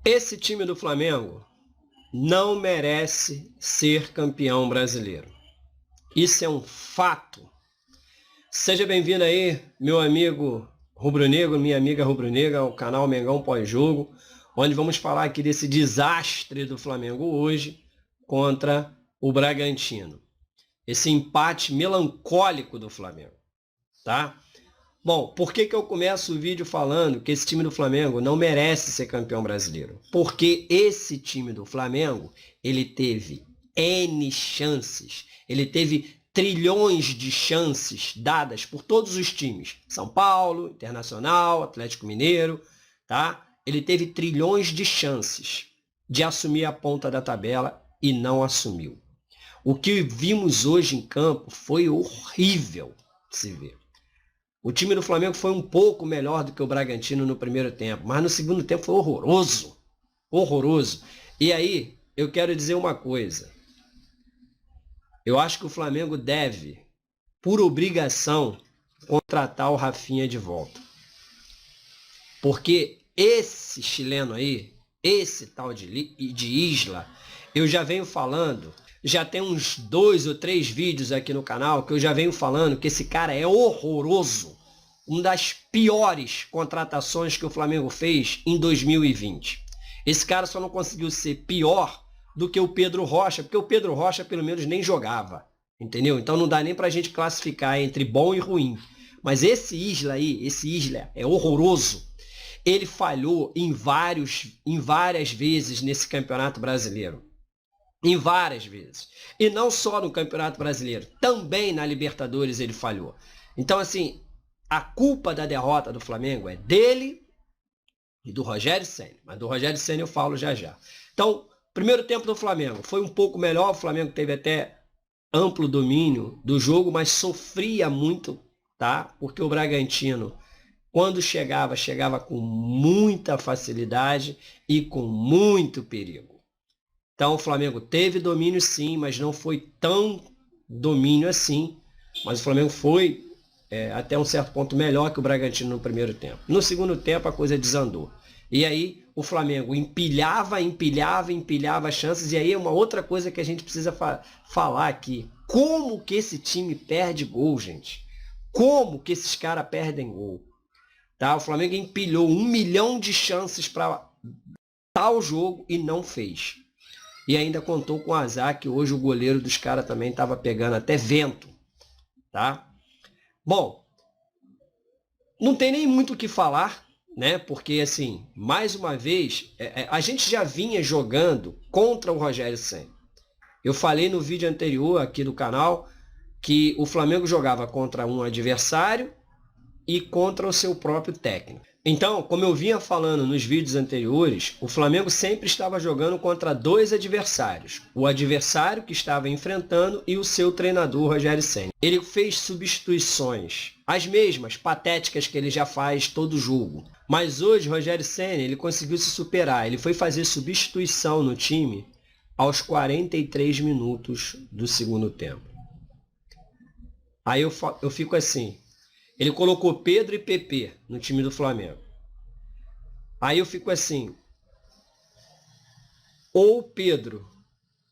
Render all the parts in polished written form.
Esse time do Flamengo não merece ser campeão brasileiro. Isso é um fato. Seja bem-vindo aí, meu amigo rubro-negro, minha amiga rubro-negra, ao canal Mengão Pós-Jogo, onde vamos falar aqui desse desastre do Flamengo hoje contra o Bragantino. Esse empate melancólico do Flamengo, tá? Bom, por que eu começo o vídeo falando que esse time do Flamengo não merece ser campeão brasileiro? Porque esse time do Flamengo, ele teve N chances, ele teve trilhões de chances dadas por todos os times. São Paulo, Internacional, Atlético Mineiro, tá? Ele teve trilhões de chances de assumir a ponta da tabela e não assumiu. O que vimos hoje em campo foi horrível de se ver. O time do Flamengo foi um pouco melhor do que o Bragantino no primeiro tempo, mas no segundo tempo foi horroroso. Horroroso. E aí, eu quero dizer uma coisa. Eu acho que o Flamengo deve, por obrigação, contratar o Rafinha de volta. Porque esse chileno aí, esse tal de Isla, eu já venho falando, já tem uns 2 ou 3 vídeos aqui no canal que eu já venho falando que esse cara é horroroso. Uma das piores contratações que o Flamengo fez em 2020. Esse cara só não conseguiu ser pior do que o Pedro Rocha, porque o Pedro Rocha pelo menos nem jogava, entendeu? Então não dá nem pra gente classificar entre bom e ruim. Mas esse Isla aí, esse Isla é horroroso. Ele falhou em várias vezes nesse Campeonato Brasileiro. Em várias vezes. E não só no Campeonato Brasileiro, também na Libertadores ele falhou. Então, assim, a culpa da derrota do Flamengo é dele e do Rogério Ceni. Mas do Rogério Ceni eu falo já já. Então, primeiro tempo do Flamengo foi um pouco melhor. O Flamengo teve até amplo domínio do jogo, mas sofria muito, tá? Porque o Bragantino, quando chegava com muita facilidade e com muito perigo. Então o Flamengo teve domínio sim, mas não foi tão domínio assim. Mas o Flamengo foi até um certo ponto melhor que o Bragantino no primeiro tempo. No segundo tempo a coisa desandou. E aí o Flamengo empilhava as chances. E aí é uma outra coisa que a gente precisa falar aqui. Como que esse time perde gol, gente? Como que esses caras perdem gol? Tá? O Flamengo empilhou 1 milhão de chances para tal jogo e não fez. E ainda contou com o azar que hoje o goleiro dos caras também estava pegando até vento. Tá? Bom, não tem nem muito o que falar, né? Porque, assim, mais uma vez, a gente já vinha jogando contra o Rogério Ceni. Eu falei no vídeo anterior aqui do canal que o Flamengo jogava contra um adversário e contra o seu próprio técnico. Então, como eu vinha falando nos vídeos anteriores, o Flamengo sempre estava jogando contra 2 adversários. O adversário que estava enfrentando e o seu treinador, Rogério Ceni. Ele fez substituições, as mesmas, patéticas que ele já faz todo jogo. Mas hoje, Rogério Ceni, ele conseguiu se superar. Ele foi fazer substituição no time aos 43 minutos do segundo tempo. Aí eu fico assim... Ele colocou Pedro e PP no time do Flamengo. Aí eu fico assim, ou o Pedro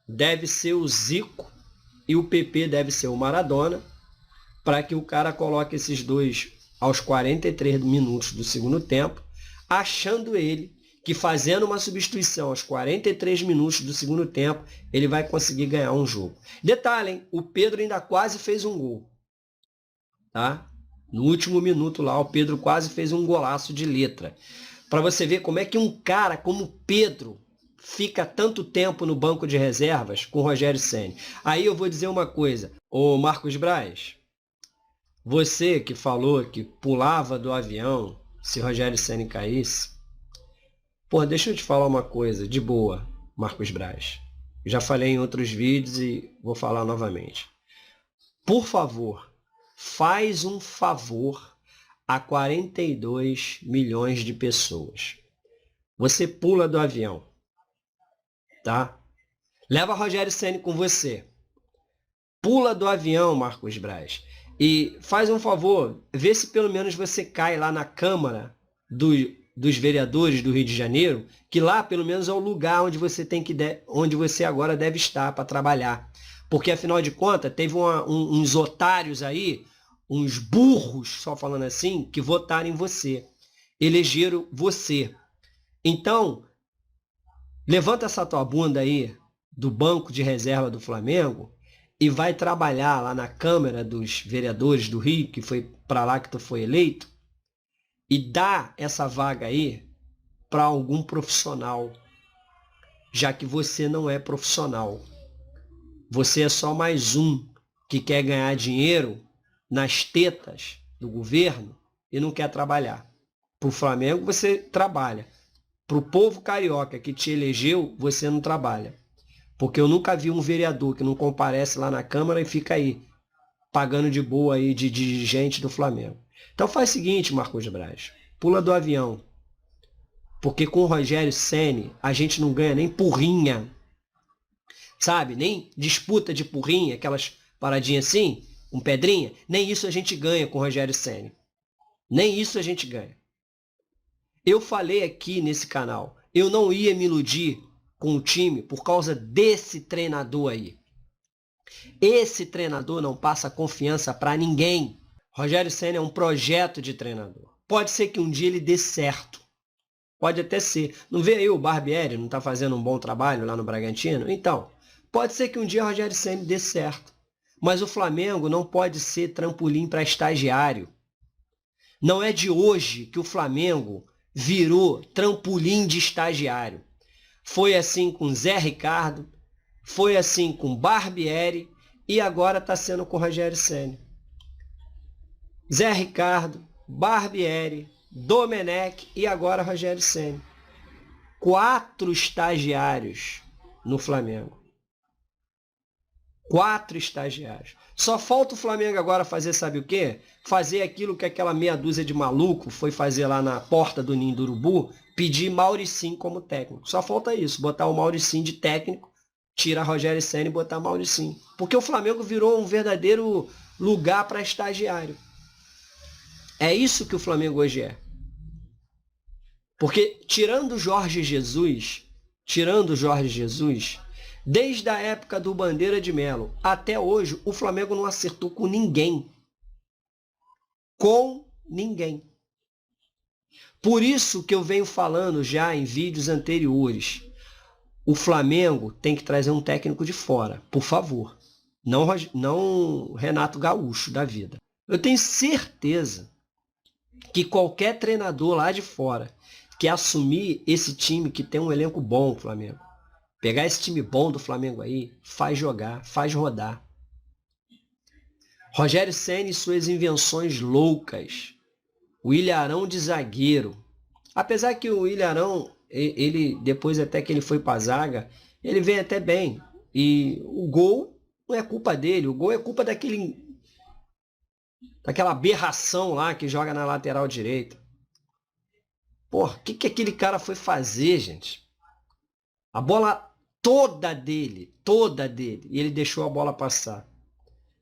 deve ser o Zico e o PP deve ser o Maradona, para que o cara coloque esses dois aos 43 minutos do segundo tempo, achando ele que fazendo uma substituição aos 43 minutos do segundo tempo, ele vai conseguir ganhar um jogo. Detalhe, hein? O Pedro ainda quase fez um gol. Tá? No último minuto lá, o Pedro quase fez um golaço de letra. Para você ver como é que um cara como o Pedro fica tanto tempo no banco de reservas com o Rogério Ceni. Aí eu vou dizer uma coisa. Ô Marcos Braz, você que falou que pulava do avião se Rogério Ceni caísse. Pô, deixa eu te falar uma coisa, de boa, Marcos Braz. Já falei em outros vídeos e vou falar novamente. Por favor, faz um favor a 42 milhões de pessoas. Você pula do avião, tá? Leva Rogério Ceni com você. Pula do avião, Marcos Braz. E faz um favor, vê se pelo menos você cai lá na Câmara dos Vereadores do Rio de Janeiro, que lá pelo menos é o lugar onde você onde você agora deve estar para trabalhar. Porque afinal de contas, teve uns otários aí, uns burros, só falando assim, que votaram em você, elegeram você. Então, levanta essa tua bunda aí do banco de reserva do Flamengo e vai trabalhar lá na Câmara dos Vereadores do Rio, que foi para lá que tu foi eleito, e dá essa vaga aí para algum profissional, já que você não é profissional. Você é só mais um que quer ganhar dinheiro nas tetas do governo e não quer trabalhar. Para o Flamengo você trabalha. Para o povo carioca que te elegeu, você não trabalha. Porque eu nunca vi um vereador que não comparece lá na Câmara e fica aí, pagando de boa aí de dirigente do Flamengo. Então faz o seguinte, Marcos Braz, pula do avião. Porque com o Rogério Ceni a gente não ganha nem porrinha. Sabe? Nem disputa de porrinha, aquelas paradinhas assim, com pedrinha. Nem isso a gente ganha com o Rogério Ceni. Nem isso a gente ganha. Eu falei aqui nesse canal, eu não ia me iludir com o time por causa desse treinador aí. Esse treinador não passa confiança para ninguém. Rogério Ceni é um projeto de treinador. Pode ser que um dia ele dê certo. Pode até ser. Não vê aí o Barbieri, não está fazendo um bom trabalho lá no Bragantino? Então, pode ser que um dia o Rogério Ceni dê certo. Mas o Flamengo não pode ser trampolim para estagiário. Não é de hoje que o Flamengo virou trampolim de estagiário. Foi assim com Zé Ricardo, foi assim com Barbieri e agora está sendo com Rogério Ceni. Zé Ricardo, Barbieri, Domenech e agora Rogério Ceni. 4 estagiários no Flamengo. 4 estagiários. Só falta o Flamengo agora fazer, sabe o quê? Fazer aquilo que aquela meia dúzia de maluco foi fazer lá na porta do Ninho do Urubu, pedir Mauricinho como técnico. Só falta isso, botar o Mauricinho de técnico, tirar Rogério Ceni e botar Mauricinho. Porque o Flamengo virou um verdadeiro lugar para estagiário. É isso que o Flamengo hoje é. Porque tirando o Jorge Jesus, desde a época do Bandeira de Melo até hoje, o Flamengo não acertou com ninguém. Com ninguém. Por isso que eu venho falando já em vídeos anteriores. O Flamengo tem que trazer um técnico de fora, por favor. Não Renato Gaúcho da vida. Eu tenho certeza que qualquer treinador lá de fora que assumir esse time que tem um elenco bom, Flamengo, pegar esse time bom do Flamengo aí, faz jogar, faz rodar. Rogério Ceni e suas invenções loucas. O Ilharão de zagueiro. Apesar que o Ilharão, ele depois até que ele foi para a zaga, ele vem até bem. E o gol não é culpa dele, o gol é culpa daquela aberração lá que joga na lateral direita. Porra, o que aquele cara foi fazer, gente? A bola toda dele, e ele deixou a bola passar.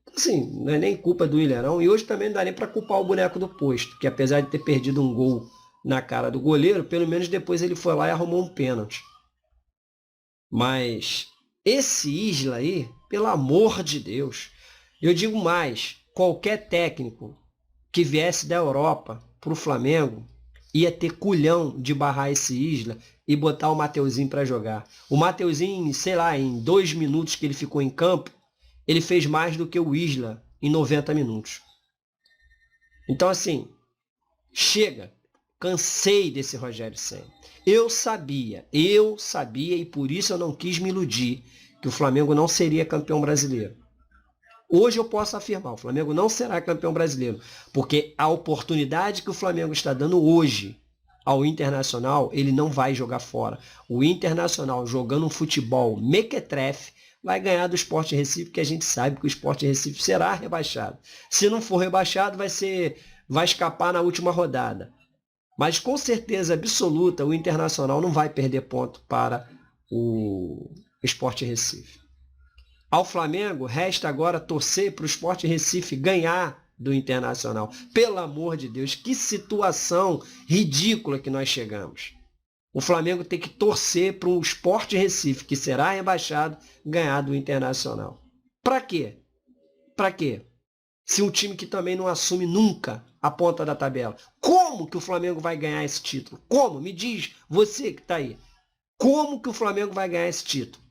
Então, assim, não é nem culpa do Ilharão, e hoje também não dá nem para culpar o boneco do posto, que apesar de ter perdido um gol na cara do goleiro, pelo menos depois ele foi lá e arrumou um pênalti. Mas esse Isla aí, pelo amor de Deus, eu digo mais, qualquer técnico que viesse da Europa para o Flamengo ia ter culhão de barrar esse Isla e botar o Mateuzinho para jogar. O Mateuzinho, sei lá, em 2 minutos que ele ficou em campo, ele fez mais do que o Isla em 90 minutos. Então, assim, chega. Cansei desse Rogério Ceni. Eu sabia, e por isso eu não quis me iludir, que o Flamengo não seria campeão brasileiro. Hoje eu posso afirmar, o Flamengo não será campeão brasileiro, porque a oportunidade que o Flamengo está dando hoje ao Internacional, ele não vai jogar fora. O Internacional, jogando um futebol mequetrefe, vai ganhar do Sport Recife, que a gente sabe que o Sport Recife será rebaixado. Se não for rebaixado, vai escapar na última rodada. Mas com certeza absoluta, o Internacional não vai perder ponto para o Sport Recife. Ao Flamengo, resta agora torcer para o Sport Recife ganhar do Internacional. Pelo amor de Deus, que situação ridícula que nós chegamos. O Flamengo tem que torcer para um Sport Recife, que será rebaixado, ganhar do Internacional. Para quê? Para quê? Se um time que também não assume nunca a ponta da tabela. Como que o Flamengo vai ganhar esse título? Como? Me diz, você que está aí. Como que o Flamengo vai ganhar esse título?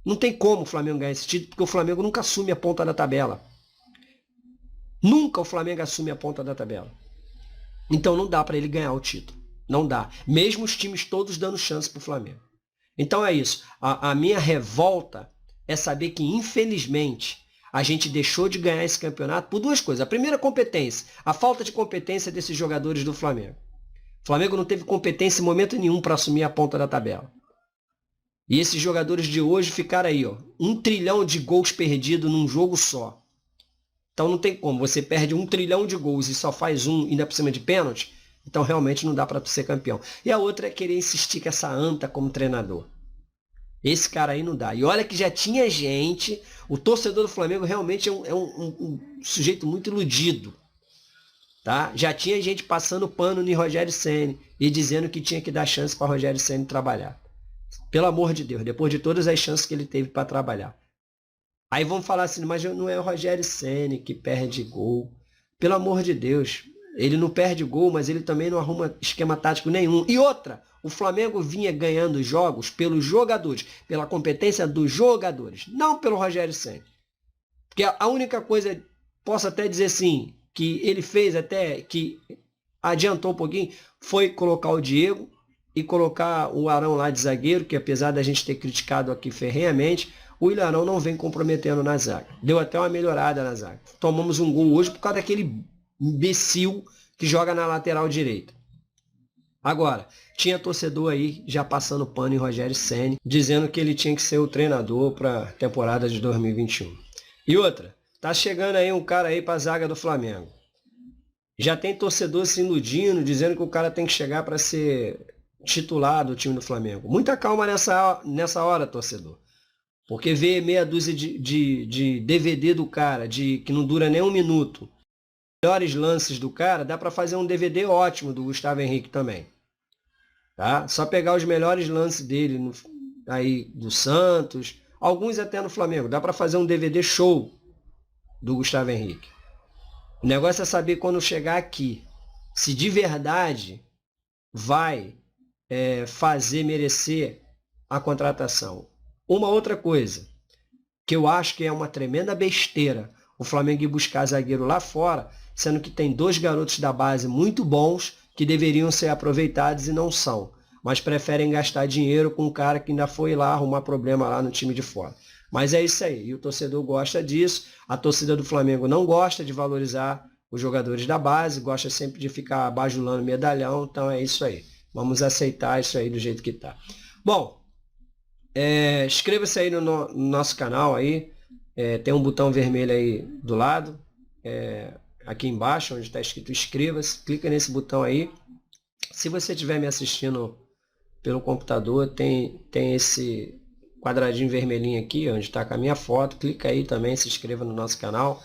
Não tem como o Flamengo ganhar esse título, porque o Flamengo nunca assume a ponta da tabela. Nunca o Flamengo assume a ponta da tabela. Então não dá para ele ganhar o título. Não dá. Mesmo os times todos dando chance para o Flamengo. Então é isso. A minha revolta é saber que, infelizmente, a gente deixou de ganhar esse campeonato por duas coisas. A primeira, competência. A falta de competência desses jogadores do Flamengo. O Flamengo não teve competência em momento nenhum para assumir a ponta da tabela. E esses jogadores de hoje ficaram aí, ó, 1 trilhão de gols perdidos num jogo só. Então não tem como. Você perde 1 trilhão de gols e só faz um ainda por cima de pênalti. Então realmente não dá para ser campeão. E a outra é querer insistir com essa anta como treinador. Esse cara aí não dá. E olha que já tinha gente, o torcedor do Flamengo realmente é um sujeito muito iludido. Tá? Já tinha gente passando pano no Rogério Ceni e dizendo que tinha que dar chance para Rogério Ceni trabalhar. Pelo amor de Deus, depois de todas as chances que ele teve para trabalhar. Aí vão falar assim, mas não é o Rogério Ceni que perde gol. Pelo amor de Deus, ele não perde gol, mas ele também não arruma esquema tático nenhum. E outra, o Flamengo vinha ganhando jogos pelos jogadores, pela competência dos jogadores, não pelo Rogério Ceni. Porque a única coisa, posso até dizer assim, que ele fez até, que adiantou um pouquinho, foi colocar o Diego e colocar o Arão lá de zagueiro, que apesar da gente ter criticado aqui ferrenhamente, o Ilharão não vem comprometendo na zaga. Deu até uma melhorada na zaga. Tomamos um gol hoje por causa daquele imbecil que joga na lateral direita. Agora, tinha torcedor aí já passando pano em Rogério Ceni, dizendo que ele tinha que ser o treinador para a temporada de 2021. E outra, tá chegando aí um cara aí para a zaga do Flamengo. Já tem torcedor se iludindo, dizendo que o cara tem que chegar para ser titular do time do Flamengo. Muita calma nessa hora, torcedor. Porque ver meia dúzia de DVD do cara, que não dura nem 1 minuto, melhores lances do cara, dá para fazer um DVD ótimo do Gustavo Henrique também. Tá? Só pegar os melhores lances dele aí do Santos, alguns até no Flamengo. Dá para fazer um DVD show do Gustavo Henrique. O negócio é saber quando chegar aqui, se de verdade vai fazer merecer a contratação. Uma outra coisa, que eu acho que é uma tremenda besteira, o Flamengo ir buscar zagueiro lá fora, sendo que tem 2 garotos da base muito bons que deveriam ser aproveitados e não são. Mas preferem gastar dinheiro com um cara que ainda foi lá arrumar problema lá no time de fora. Mas é isso aí, e o torcedor gosta disso, a torcida do Flamengo não gosta de valorizar os jogadores da base, gosta sempre de ficar bajulando medalhão, então é isso aí. Vamos aceitar isso aí do jeito que está. Bom, inscreva-se aí no nosso canal aí, tem um botão vermelho aí do lado, aqui embaixo, onde está escrito inscreva-se, clica nesse botão aí. Se você estiver me assistindo pelo computador, tem esse quadradinho vermelhinho aqui, onde está com a minha foto, clica aí também, se inscreva no nosso canal,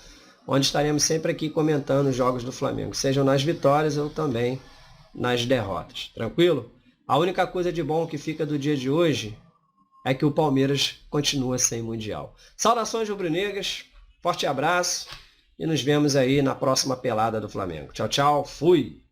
onde estaremos sempre aqui comentando os jogos do Flamengo, sejam nas vitórias ou também nas derrotas, tranquilo? A única coisa de bom que fica do dia de hoje é que o Palmeiras continua sem Mundial. Saudações rubro-negras, forte abraço e nos vemos aí na próxima pelada do Flamengo. Tchau, tchau, fui!